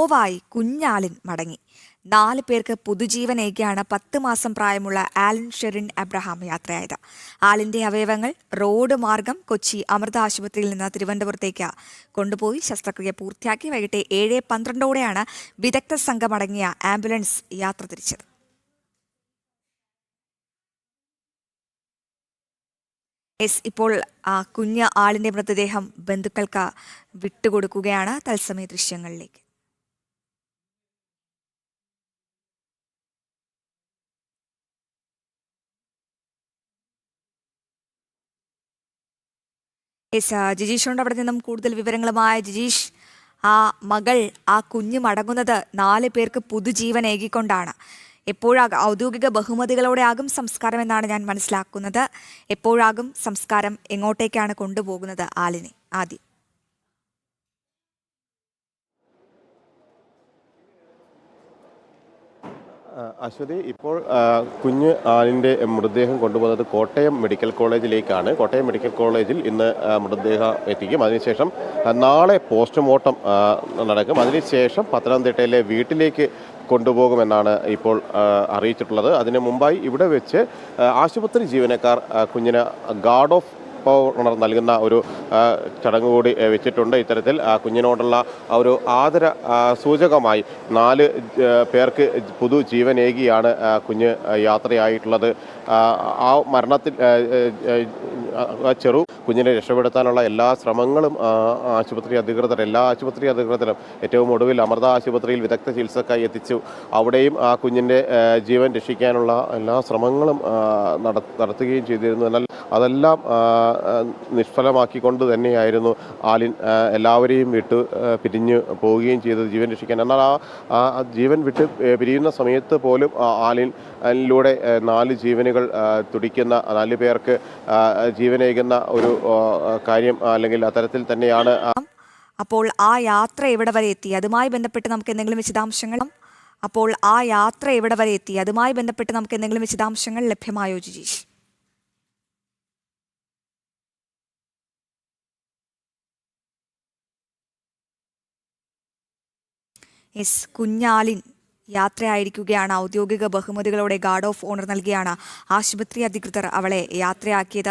നോവായി കുഞ്ഞാലിൻ മടങ്ങി. 4 പേർക്ക് പുതുജീവനേകിയാണ് 10 മാസം പ്രായമുള്ള ആലിൻ ഷെറിൻ അബ്രഹാം യാത്രയായത്. ആലിന്റെ അവയവങ്ങൾ റോഡ് മാർഗം കൊച്ചി അമൃത ആശുപത്രിയിൽ നിന്ന് തിരുവനന്തപുരത്തേക്ക് കൊണ്ടുപോയി ശസ്ത്രക്രിയ പൂർത്തിയാക്കി. വൈകിട്ട് 7:12ഓടെയാണ് വിദഗ്ധ സംഘമടങ്ങിയ ആംബുലൻസ് യാത്ര തിരിച്ചത്. ഇപ്പോൾ കുഞ്ഞ് ആളിന്റെ മൃതദേഹം ബന്ധുക്കൾക്ക് വിട്ടുകൊടുക്കുകയാണ്. തത്സമയ ദൃശ്യങ്ങളിലേക്ക്. ജിജീഷുണ്ട് അവിടെ നിന്നും കൂടുതൽ വിവരങ്ങളുമായി. ജിജീഷ്, ആ മകൾ, ആ കുഞ്ഞ് മടങ്ങുന്നത് 4 പേർക്ക് പുതുജീവനേകിക്കൊണ്ടാണ്. എപ്പോഴാകും ഔദ്യോഗിക ബഹുമതികളോടെ ആകും സംസ്കാരം എന്നാണ് ഞാൻ മനസ്സിലാക്കുന്നത്. എപ്പോഴാകും സംസ്കാരം? എങ്ങോട്ടേക്കാണ് കൊണ്ടുപോകുന്നത് ആലിനെ? ആദ്യം അശ്വതി, ഇപ്പോൾ കുഞ്ഞ് ആലിൻ്റെ മൃതദേഹം കൊണ്ടുപോകുന്നത് കോട്ടയം മെഡിക്കൽ കോളേജിലേക്കാണ്. കോട്ടയം മെഡിക്കൽ കോളേജിൽ ഇന്ന് മൃതദേഹം എത്തിക്കും. അതിനുശേഷം നാളെ പോസ്റ്റ്മോർട്ടം നടക്കും. അതിനുശേഷം പത്തനംതിട്ടയിലെ വീട്ടിലേക്ക് കൊണ്ടുപോകുമെന്നാണ് ഇപ്പോൾ അറിയിച്ചിട്ടുള്ളത്. അതിന് മുമ്പായി ഇവിടെ വെച്ച് ആശുപത്രി ജീവനക്കാർ കുഞ്ഞിന് ഗാർഡ് ഓഫ് ഓണർ നൽകുന്ന ഒരു ചടങ്ങ് കൂടി വെച്ചിട്ടുണ്ട്. ഇത്തരത്തിൽ കുഞ്ഞിനോടുള്ള ഒരു ആദര സൂചകമായി 4 പേർക്ക് പുതുജീവനേകിയാണ് കുഞ്ഞ് യാത്രയായിട്ടുള്ളത്. ആ മരണത്തിൽ ചെറു കുഞ്ഞിനെ രക്ഷപ്പെടുത്താനുള്ള എല്ലാ ശ്രമങ്ങളും എല്ലാ ആശുപത്രി അധികൃതരും ഏറ്റവും ഒടുവിൽ അമൃത ആശുപത്രിയിൽ വിദഗ്ധ ചികിത്സക്കായി എത്തിച്ചു. അവിടെയും ആ കുഞ്ഞിൻ്റെ ജീവൻ രക്ഷിക്കാനുള്ള എല്ലാ ശ്രമങ്ങളും നടത്തുകയും ചെയ്തിരുന്നു. എന്നാൽ അതെല്ലാം നിഷ്ഫലമാക്കിക്കൊണ്ട് തന്നെയായിരുന്നു ആലിൻ എല്ലാവരെയും വിട്ട് പിരിഞ്ഞു പോവുകയും ചെയ്തത് ജീവൻ രക്ഷിക്കാൻ. എന്നാൽ ആ ജീവൻ വിട്ട് പിരിയുന്ന സമയത്ത് പോലും ആലിനിലൂടെ 4 ജീവനുകൾ തുടിക്കുന്ന 4 പേർക്ക് ജീവനേകുന്ന ഒരു കാര്യം അല്ലെങ്കിൽ അത്തരത്തിൽ തന്നെയാണ്. അപ്പോൾ ആ യാത്ര എവിടെ വരെ എത്തി? അതുമായി ബന്ധപ്പെട്ട് നമുക്ക് എന്തെങ്കിലും വിശദാംശങ്ങൾ ലഭ്യമായോ ജിജീഷ്? കുഞ്ഞാലിൻ യാത്രയായിരിക്കുകയാണ്. ഔദ്യോഗിക ബഹുമതികളോടെ ഗാർഡ് ഓഫ് ഓണർ നൽകിയാണ് ആശുപത്രി അധികൃതർ അവളെ യാത്രയാക്കിയത്.